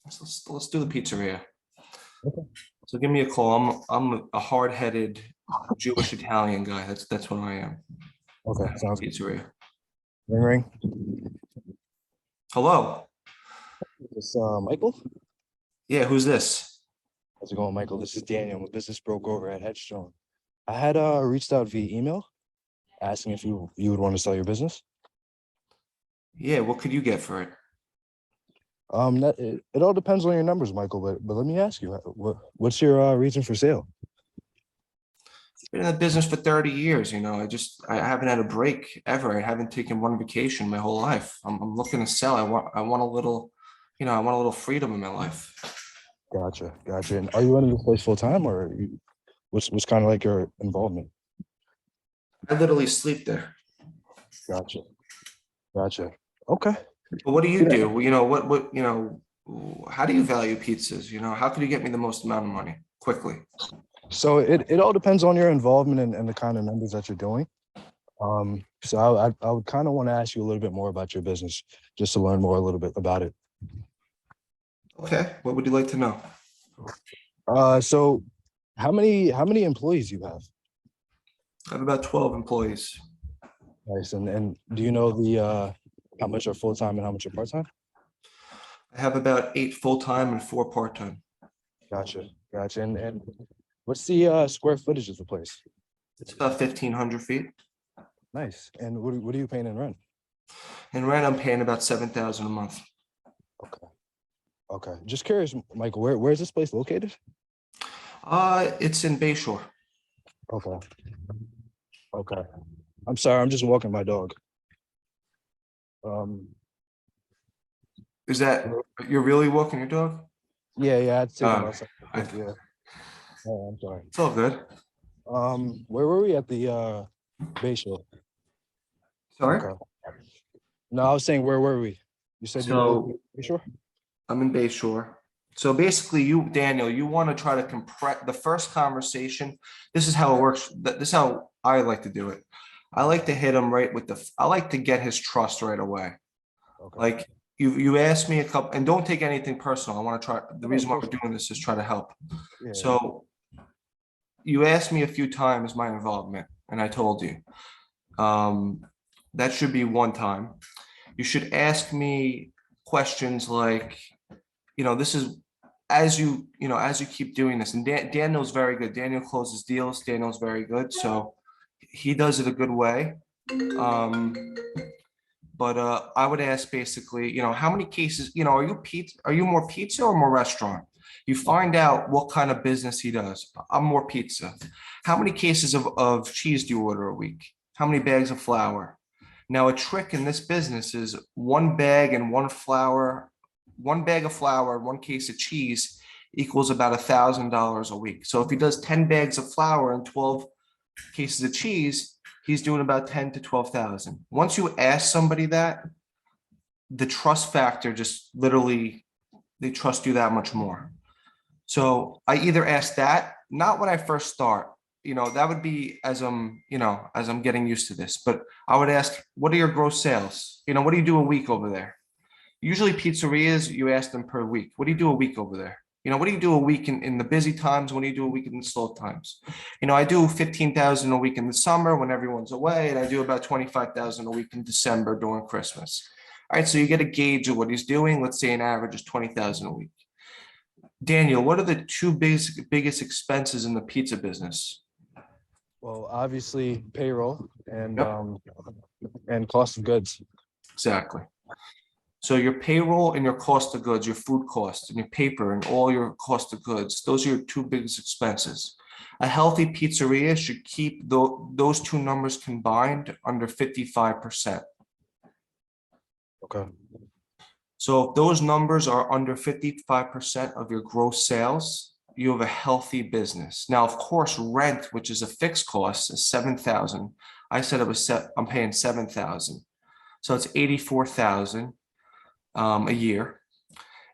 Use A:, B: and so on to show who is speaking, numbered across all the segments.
A: Let's do the pizzeria.
B: Okay.
A: So give me a call. I'm a hard-headed Jewish Italian guy. That's what I am.
B: Okay, sounds good.
A: Pizzeria.
B: Ring ring.
A: Hello.
B: This Michael.
A: Yeah, who's this?
B: How's it going, Michael? This is Daniel. I'm a business broker over at Headstrong. I had reached out via email asking if you would want to sell your business.
A: Yeah, what could you get for it?
B: It all depends on your numbers, Michael. But let me ask you, what's your reason for sale?
A: Been in the business for 30 years, I haven't had a break ever. I haven't taken one vacation my whole life. I'm looking to sell. I want a little, I want a little freedom in my life.
B: Gotcha. And are you running this place full time, or what's kind of like your involvement?
A: I literally sleep there.
B: Gotcha. Okay.
A: But what do you
B: Yeah.
A: do? How do you value pizzas? How can you get me the most amount of money quickly?
B: So it all depends on your involvement and the kind of numbers that you're doing. So I would kind of want to ask you a little bit more about your business, just to learn more a little bit about it.
A: Okay, what would you like to know?
B: So how many employees you have?
A: I have about 12 employees.
B: Nice. And do you know the how much are full time and how much are part time?
A: I have about 8 full-time and 4 part-time.
B: Gotcha. And what's the square footage of the place?
A: It's about 1,500 feet.
B: Nice. And what are you paying in rent?
A: In rent, I'm paying about 7,000 a month.
B: Okay. Just curious, Michael, where is this place located?
A: It's in Bayshore.
B: Okay. I'm sorry, I'm just walking my dog.
A: Is that you're really walking your dog?
B: Yeah, I'd take him outside.
A: I,
B: Yeah. Oh, I'm sorry.
A: it's all good.
B: Where were we at the Bayshore?
A: Sorry?
B: Okay. No, I was saying, where were we? You said you were
A: So
B: Bayshore?
A: I'm in Bayshore. So basically, Daniel, you want to try to compress the first conversation. This is how it works. This is how I like to do it. I like to hit him right with I like to get his trust right away.
B: Okay.
A: Like you asked me a couple, and don't take anything personal. I want to try. The
B: No,
A: reason
B: of
A: why
B: course
A: we're doing this is try to help.
B: Yeah.
A: So you asked me a few times my involvement, and I told you. That should be one time. You should ask me questions like, this is as you keep doing this, and Daniel's very good. Daniel closes deals. Daniel's very good, so he does it a good way. But I would ask basically, how many cases, are you more pizza or more restaurant? You find out what kind of business he does. I'm more pizza. How many cases of cheese do you order a week? How many bags of flour? Now, a trick in this business is one bag of flour, 1 case of cheese equals about $1,000 a week. So if he does 10 bags of flour and 12 cases of cheese, he's doing about 10 to 12,000. Once you ask somebody that, the trust factor just literally, they trust you that much more. So I either ask that, not when I first start, that would be as I'm getting used to this, but I would ask, what are your gross sales? What do you do a week over there? Usually pizzerias, you ask them per week. What do you do a week over there? What do you do a week in the busy times? What do you do a week in the slow times? I do 15,000 a week in the summer when everyone's away, and I do about 25,000 a week in December during Christmas. All right, so you get a gauge of what he's doing. Let's say an average is 20,000 a week. Daniel, what are the two biggest expenses in the pizza business?
B: Well, obviously payroll and
A: Yep.
B: and cost of goods.
A: Exactly. So your payroll and your cost of goods, your food costs and your paper and all your cost of goods, those are your two biggest expenses. A healthy pizzeria should keep those two numbers combined under 55%.
B: Okay.
A: So if those numbers are under 55% of your gross sales, you have a healthy business. Now, of course, rent, which is a fixed cost, is 7,000. I said I'm paying 7,000. So it's 84,000 a year.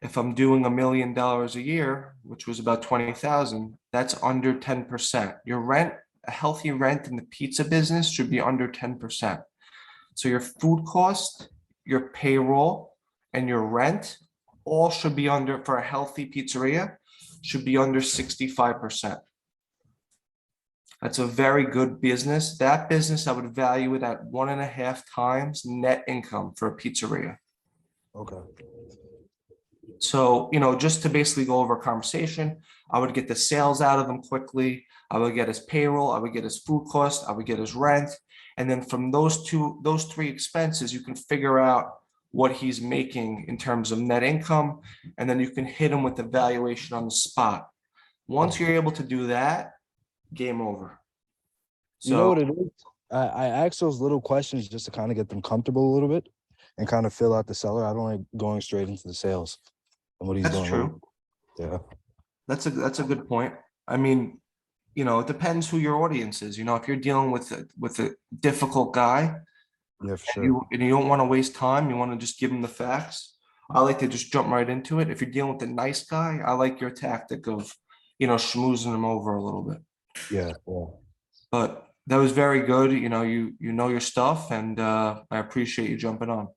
A: If I'm doing $1 million a year, which was about 20,000, that's under 10%. Your rent, a healthy rent in the pizza business should be under 10%. So your food cost, your payroll, and your rent all should be under, for a healthy pizzeria, should be under 65%. That's a very good business. That business, I would value it at 1.5 times net income for a pizzeria.
B: Okay.
A: So, just to basically go over a conversation, I would get the sales out of him quickly. I would get his payroll, I would get his food cost, I would get his rent. And then from those three expenses, you can figure out what he's making in terms of net income. And then you can hit him with the valuation on the spot. Once you're able to do that, game over.
B: You know
A: So
B: what it is? I ask those little questions just to kind of get them comfortable a little bit and kind of fill out the seller. I don't like going straight into the sales and what he's
A: that's
B: doing.
A: true.
B: Yeah.
A: That's a good point. I mean, it depends who your audience is. If you're dealing with a difficult guy,
B: Yeah, for sure.
A: and you don't want to waste time, you want to just give him the facts. I like to just jump right into it. If you're dealing with a nice guy, I like your tactic of, schmoozing him over a little bit.
B: Yeah. Yeah.
A: But that was very good. You know your stuff, and I appreciate you jumping on.